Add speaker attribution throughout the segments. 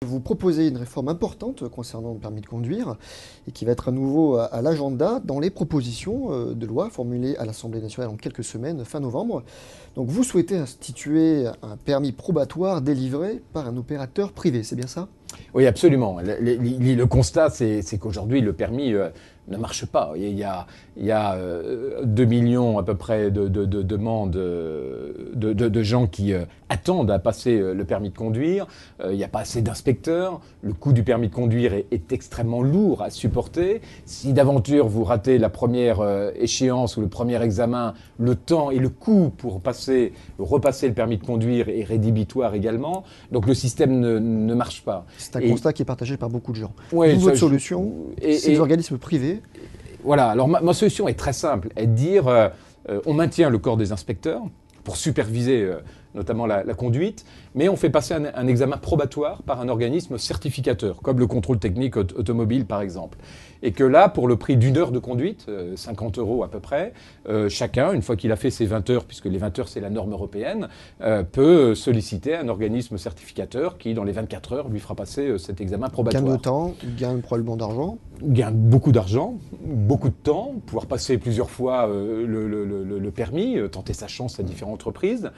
Speaker 1: Vous proposez une réforme importante concernant le permis de conduire et qui va être à nouveau à l'agenda dans les propositions de loi formulées à l'Assemblée nationale en quelques semaines, fin novembre. Donc vous souhaitez instituer un permis probatoire délivré par un opérateur privé, c'est bien ça?
Speaker 2: Oui, absolument. Le constat, c'est qu'aujourd'hui, le permis ne marche pas. Il y a 2 millions à peu près de demandes de gens qui attendent à passer le permis de conduire. Il n'y a pas assez d'inspecteurs. Le coût du permis de conduire est extrêmement lourd à supporter. Si d'aventure vous ratez la première échéance ou le premier examen, le temps et le coût pour repasser le permis de conduire est rédhibitoire également. Donc le système ne marche pas.
Speaker 1: C'est un constat qui est partagé par beaucoup de gens.
Speaker 2: Ouais,
Speaker 1: D'où votre solution, c'est des organismes privés.
Speaker 2: Voilà, alors ma solution est très simple, est de dire on maintient le corps des inspecteurs pour superviser notamment la conduite, mais on fait passer un examen probatoire par un organisme certificateur, comme le contrôle technique automobile par exemple. Et que là, pour le prix d'une heure de conduite, 50 € à peu près, chacun, une fois qu'il a fait ses 20 heures, puisque les 20 heures c'est la norme européenne, peut solliciter un organisme certificateur qui, dans les 24 heures, lui fera passer cet examen probatoire.
Speaker 1: Gain de temps, gain probablement d'argent.
Speaker 2: Gain beaucoup d'argent, beaucoup de temps, pouvoir passer plusieurs fois le permis, tenter sa chance à différentes reprises,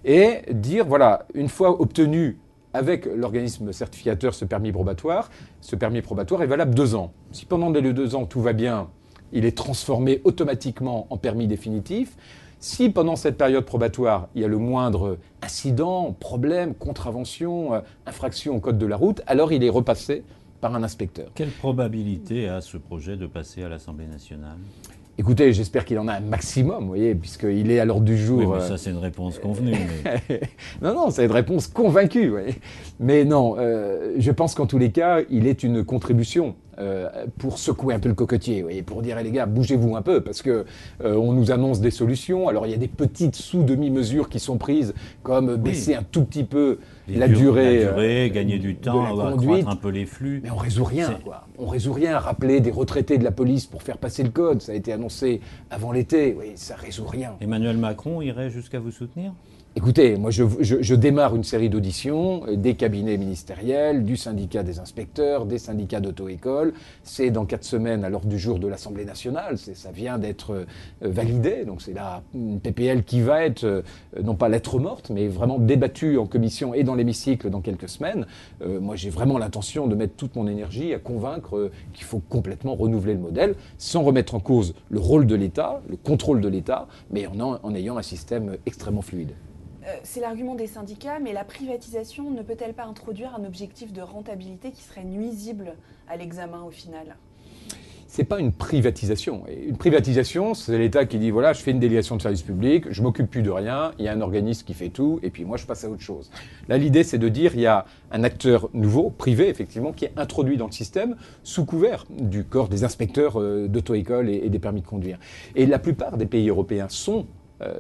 Speaker 2: et dire, voilà, une fois obtenu avec l'organisme certificateur ce permis probatoire est valable 2 ans. Si pendant les 2 ans tout va bien, il est transformé automatiquement en permis définitif. Si pendant cette période probatoire, il y a le moindre incident, problème, contravention, infraction au code de la route, alors il est repassé par un inspecteur.
Speaker 3: Quelle probabilité a ce projet de passer à l'Assemblée nationale ?
Speaker 2: Écoutez, j'espère qu'il en a un maximum, vous voyez, puisqu'il est à l'ordre du jour.
Speaker 3: Oui, mais ça, c'est une réponse convenue. Mais...
Speaker 2: non, c'est une réponse convaincue, vous voyez. Mais non, je pense qu'en tous les cas, il est une contribution pour secouer un peu le cocotier, vous voyez, pour dire, les gars, bougez-vous un peu, parce que on nous annonce des solutions. Alors, il y a des petites sous-demi-mesures qui sont prises, comme baisser un tout petit peu la durée,
Speaker 3: gagner du temps, accroître un peu les flux.
Speaker 2: Mais on résout rien, quoi. On résout rien. Rappeler des retraités de la police pour faire passer le code, ça a été annoncé avant l'été. Oui, ça résout rien.
Speaker 3: Emmanuel Macron irait jusqu'à vous soutenir ?
Speaker 2: Écoutez, moi je démarre une série d'auditions des cabinets ministériels, du syndicat des inspecteurs, des syndicats d'auto-école. C'est dans 4 semaines à l'ordre du jour de l'Assemblée nationale. Ça vient d'être validé. Donc c'est là une PPL qui va être, non pas lettre morte, mais vraiment débattue en commission et dans l'hémicycle dans quelques semaines. Moi j'ai vraiment l'intention de mettre toute mon énergie à convaincre qu'il faut complètement renouveler le modèle, sans remettre en cause le rôle de l'État, le contrôle de l'État, mais en ayant un système extrêmement fluide.
Speaker 4: C'est l'argument des syndicats, mais la privatisation ne peut-elle pas introduire un objectif de rentabilité qui serait nuisible à l'examen au final ?
Speaker 2: C'est pas une privatisation. Une privatisation, c'est l'État qui dit, voilà, je fais une délégation de service public, je m'occupe plus de rien, il y a un organisme qui fait tout, et puis moi je passe à autre chose. Là, l'idée, c'est de dire, il y a un acteur nouveau, privé, effectivement, qui est introduit dans le système sous couvert du corps des inspecteurs d'auto-école et des permis de conduire. Et la plupart des pays européens sont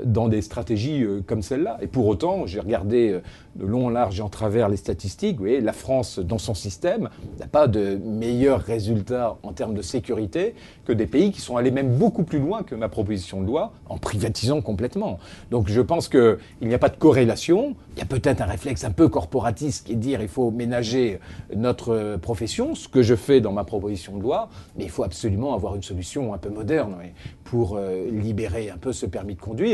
Speaker 2: dans des stratégies comme celle-là. Et pour autant, j'ai regardé de long en large et en travers les statistiques. Vous voyez, la France, dans son système, n'a pas de meilleurs résultats en termes de sécurité que des pays qui sont allés même beaucoup plus loin que ma proposition de loi en privatisant complètement. Donc je pense qu'il n'y a pas de corrélation. Il y a peut-être un réflexe un peu corporatiste qui est de dire il faut ménager notre profession, ce que je fais dans ma proposition de loi, mais il faut absolument avoir une solution un peu moderne pour libérer un peu ce permis de conduire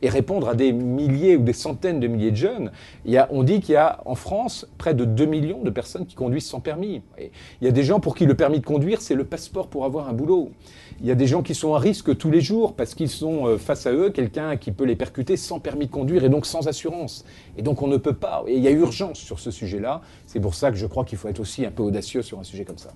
Speaker 2: et répondre à des milliers ou des centaines de milliers de jeunes. On dit qu'il y a en France près de 2 millions de personnes qui conduisent sans permis. Et il y a des gens pour qui le permis de conduire, c'est le passeport pour avoir un boulot. Il y a des gens qui sont à risque tous les jours parce qu'ils sont face à eux quelqu'un qui peut les percuter sans permis de conduire et donc sans assurance. Et donc on ne peut pas. Et il y a urgence sur ce sujet-là. C'est pour ça que je crois qu'il faut être aussi un peu audacieux sur un sujet comme ça.